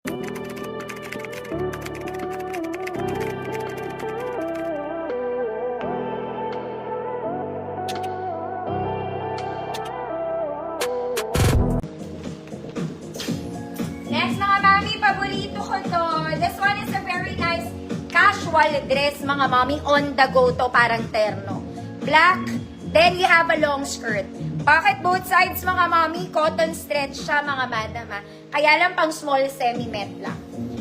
Next mga mami, paborito ko to. This one is a very nice casual dress mga mami. On the go to, parang terno. Black, then you have a long skirt. Pocket both sides mga mami, cotton stretch siya mga madam ha. Kaya lang pang small semi-med lang.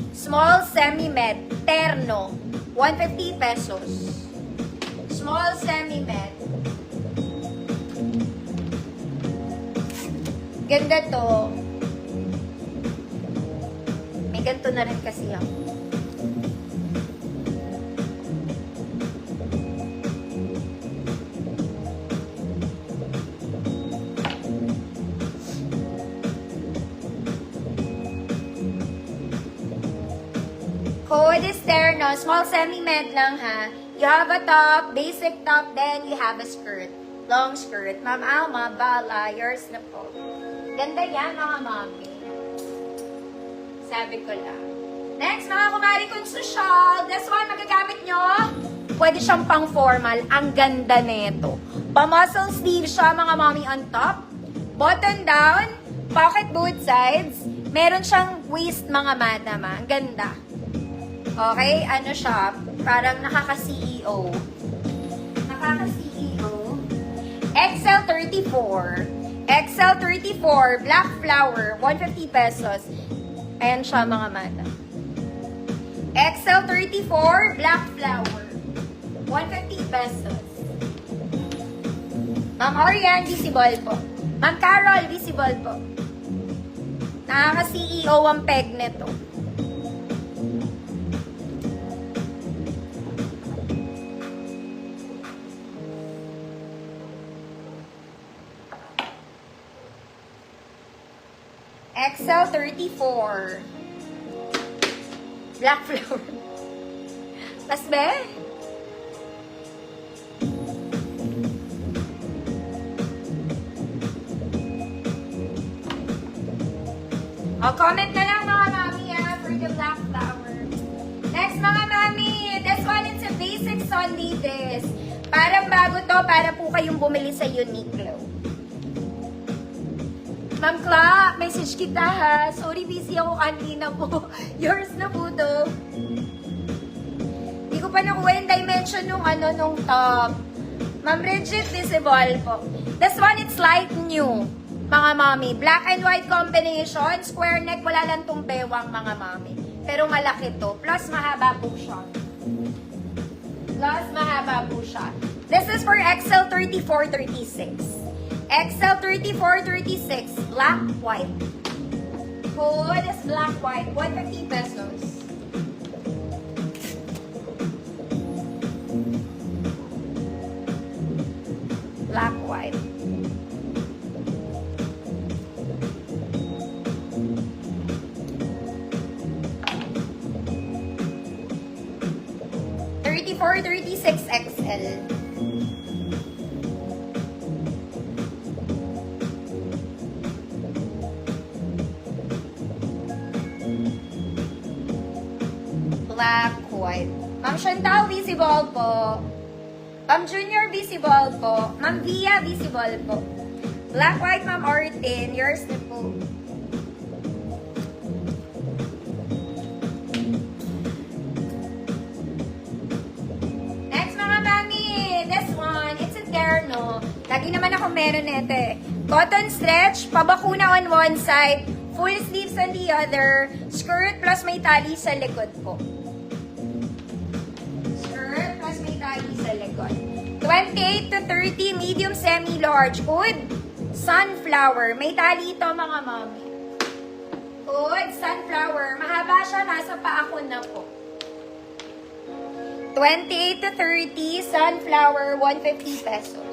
Small semi-med, terno, 150 pesos. Small semi-med. Ganda to. May ganito na rin kasi ako. Code is terno. Small semi-med lang ha. You have a top, basic top, then you have a skirt. Long skirt. Ma'am Alma, bala, yours na po. Ganda yan mga mami. Sabi ko lang. Next, mga kumari kong social. This one, magagamit nyo. Pwede siyang pang formal. Ang ganda nito. Pa-muscle sleeve siya mga mami on top. Button down. Pocket both sides. Meron siyang waist mga madam. Ang ganda. Okay, ano siya? Parang nakaka-CEO. Nakaka-CEO. XL34. XL34, black flower, 150 pesos. Ayan siya mga madam. XL34, black flower, 150 pesos. Ma'am Orian, visible po. Ma'am Carol, visible po. Nakaka-CEO ang peg nito. XL34. Black flower. Mas be? O, comment na lang mga mami for the black flower. Next mga mami, this one is a basic Sunday dress. Parang bago to, para po kayong bumili sa Uniqlo. Ma'am Cla, message kita ha. Sorry, busy ako kanina po. Yours na po to. Hindi ko pa nakuha yung dimension nung nung top. Ma'am Bridget, visible po. This one, it's light new. Mga mami. Black and white combination. Square neck, wala lang tong bewang mga mami. Pero malaki to. Plus, mahaba po siya. Plus, mahaba po siya. This is for XL34-36. XL34-36, black, white. Code is black, white, 150 pesos. Black, white. $34-36 XL. Black, white. Ma'am Chantal, visible po. Ma'am Junior, visible po. Ma'am Via, visible po. Black, white, Ma'am Ortin. Yours na po. Next, mga mami. This one, it's a terno. Lagi naman ako meron nito eh. Cotton stretch, pabakuna on one side, full sleeves on the other, skirt plus may tali sa likod po. Sa likod. 28 to 30, medium, semi-large. Hood, sunflower. May tali ito, mga mami. Hood, sunflower. Mahaba siya, nasa paa ko na po. 28 to 30, sunflower, 150 pesos.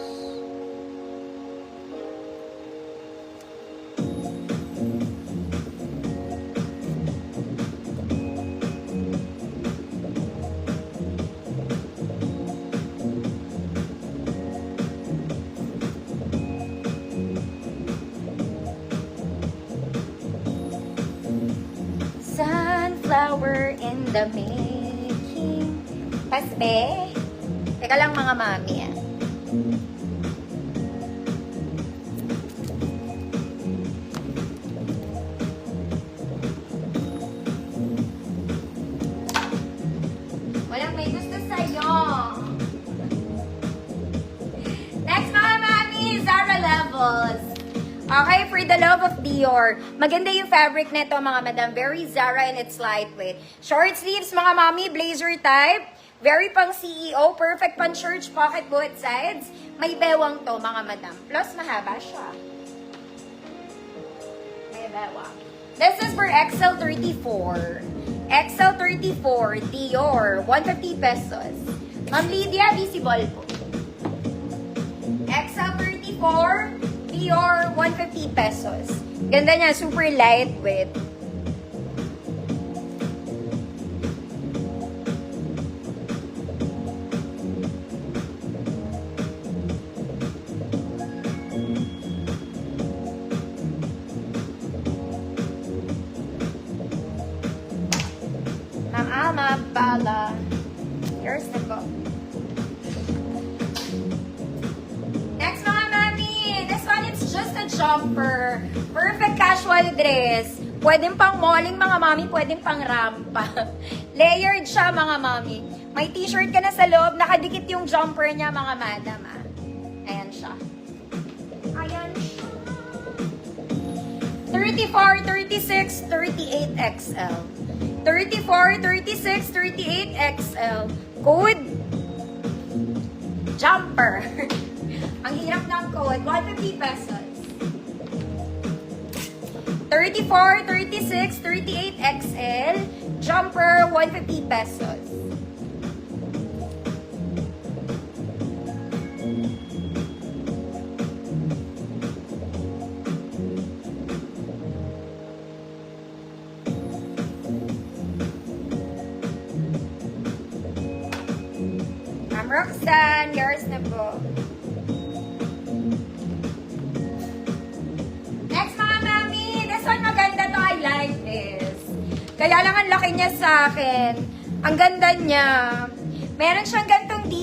Sa flower in the making. Pasbe. Teka lang mga mami ah. Walang may gusto sa'yo. Next mga mami, Zara Levels. Okay, for the love of Dior. Maganda yung fabric nito mga madam. Very Zara and it's lightweight. Short sleeves mga mami, blazer type. Very pang CEO. Perfect pang church pocket both sides. May bewang to mga madam. Plus mahaba siya. May bewang. This is for XL34. XL34 Dior, 150 pesos. Ma'am Lydia, visible po. XL34 Dior, 150 pesos. Ganda niya, super lightweight. Ma'am Alma Bala. Yours na po. Next mga mami. This one, it's just a jumper. Perfect casual dress. Pwedeng pang malling mga mami, pwedeng pang rampa. Layered siya mga mami. May t-shirt ka na sa loob, nakadikit yung jumper niya mga madam. Ah. Ayan siya. Ayan siya. 34, 36, 38 XL. 34, 36, 38 XL. Code jumper. Ang hirap ng code. 150 pesos. 34, 36, 38 XL. Jumper, 150 pesos. Ma'am Roxanne, yours na po. Next mga mami, this one maganda to. I like this. Kaya lang ang laki niya sa akin. Ang ganda niya. Meron siyang gantong dito.